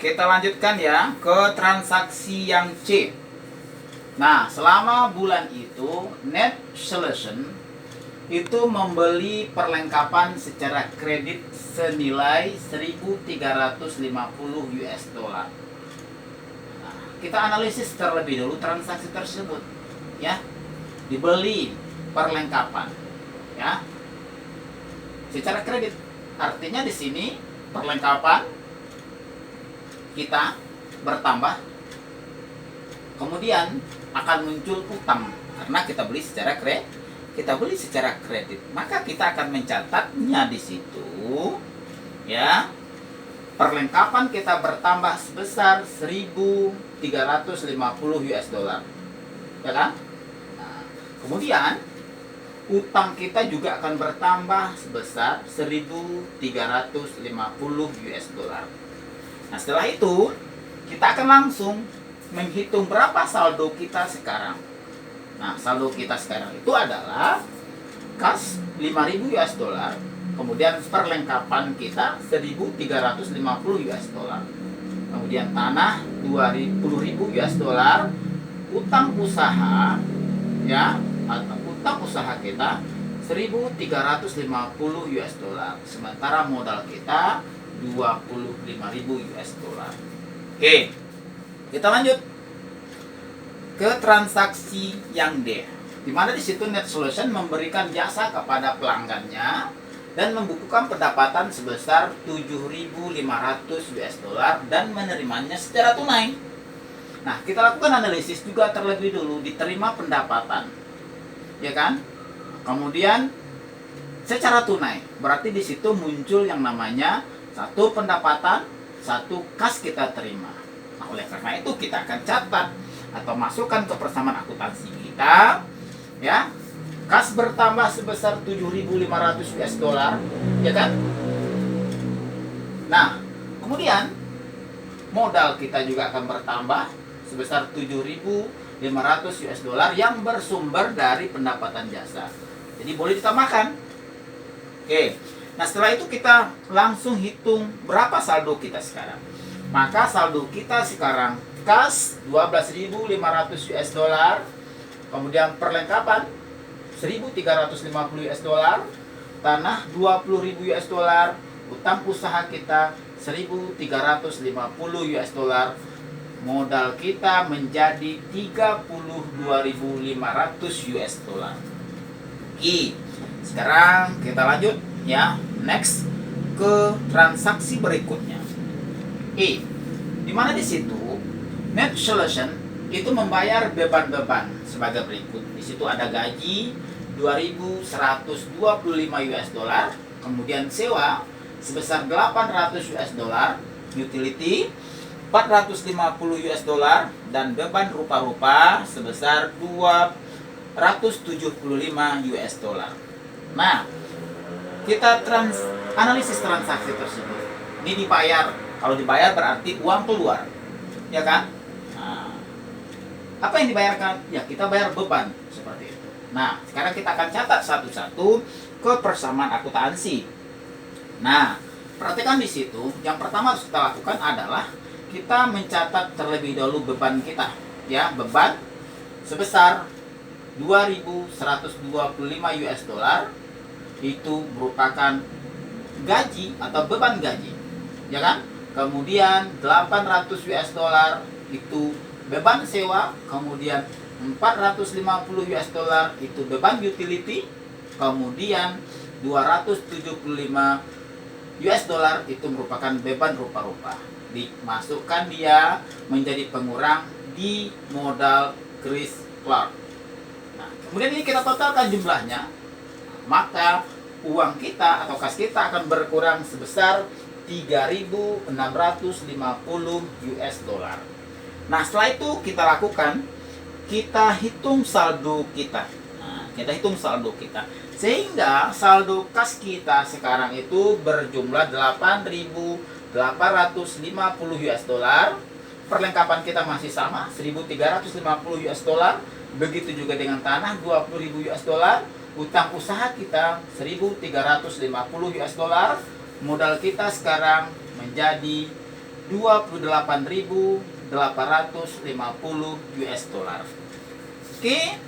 kita lanjutkan ya ke transaksi yang C. Nah, selama bulan itu Net Solution itu membeli perlengkapan secara kredit senilai 1.350 US dollar. Nah, kita analisis terlebih dulu transaksi tersebut ya. Dibeli perlengkapan ya secara kredit. Artinya di sini perlengkapan kita bertambah, kemudian akan muncul utang karena kita beli secara kredit. Maka kita akan mencatatnya di situ ya. Perlengkapan kita bertambah sebesar 1.350 US dollar. Ya kan? Nah, kemudian utang kita juga akan bertambah sebesar 1.350 US dollar. Nah, setelah itu kita akan langsung menghitung berapa saldo kita sekarang. Nah, saldo kita sekarang itu adalah kas 5.000 US dollar, kemudian perlengkapan kita 1.350 US dollar, kemudian tanah 20.000 US dollar, utang usaha ya, atau utang usaha kita 1.350 US dollar, sementara modal kita 25.000 US dollar. Oke, kita lanjut ke transaksi yang D, di mana di situ Net Solution memberikan jasa kepada pelanggannya dan membukukan pendapatan sebesar 7.500 US dollar dan menerimanya secara tunai. Nah, kita lakukan analisis juga terlebih dulu, diterima pendapatan, ya kan? Kemudian secara tunai, berarti di situ muncul yang namanya satu pendapatan, satu kas kita terima. Nah, oleh karena itu kita akan catat atau masukkan ke persamaan akuntansi kita ya. Kas bertambah sebesar 7.500 US dollar, ya kan? Nah, kemudian modal kita juga akan bertambah sebesar 7.500 US dollar yang bersumber dari pendapatan jasa. Jadi boleh ditambahkan. Oke. Nah, setelah itu kita langsung hitung berapa saldo kita sekarang. Maka saldo kita sekarang kas 12.500 US dollar, kemudian perlengkapan 1.350 US dollar, tanah 20.000 US dollar, utang usaha kita 1.350 US dollar, modal kita menjadi 32.500 US dollar. Sekarang kita lanjut ya, next ke transaksi berikutnya. Di mana di situ Net Solution itu membayar beban-beban sebagai berikut. Di situ ada gaji 2.125 US dollar, kemudian sewa sebesar 800 US dollar, utility 450 US dollar, dan beban rupa-rupa sebesar 275 US dollar. Nah, kita analisis transaksi tersebut. Ini dibayar. Kalau dibayar berarti uang keluar, ya kan? Nah, apa yang dibayarkan? Ya, kita bayar beban seperti itu. Nah, sekarang kita akan catat satu-satu ke persamaan akuntansi. Nah, perhatikan di situ. Yang pertama harus kita lakukan adalah kita mencatat terlebih dahulu beban kita. Ya, beban sebesar 2.125 US dollar itu merupakan gaji atau beban gaji, ya kan? Kemudian 800 US dollar itu beban sewa, kemudian 450 US dollar itu beban utility, kemudian 275 US dollar itu merupakan beban rupa-rupa. Dimasukkan dia menjadi pengurang di modal Chris Clark. Nah, kemudian ini kita totalkan jumlahnya, maka uang kita atau kas kita akan berkurang sebesar 3.650 US dollar. Nah, setelah itu kita lakukan, kita hitung saldo kita. Nah, kita hitung saldo kita. Sehingga saldo kas kita sekarang itu berjumlah 8.850 US dollar. Perlengkapan kita masih sama, 1.350 US dollar. Begitu juga dengan tanah 20.000 US dollar. Utang usaha kita 1.350 US dollar. Modal kita sekarang menjadi $28.850 US dollar. Oke.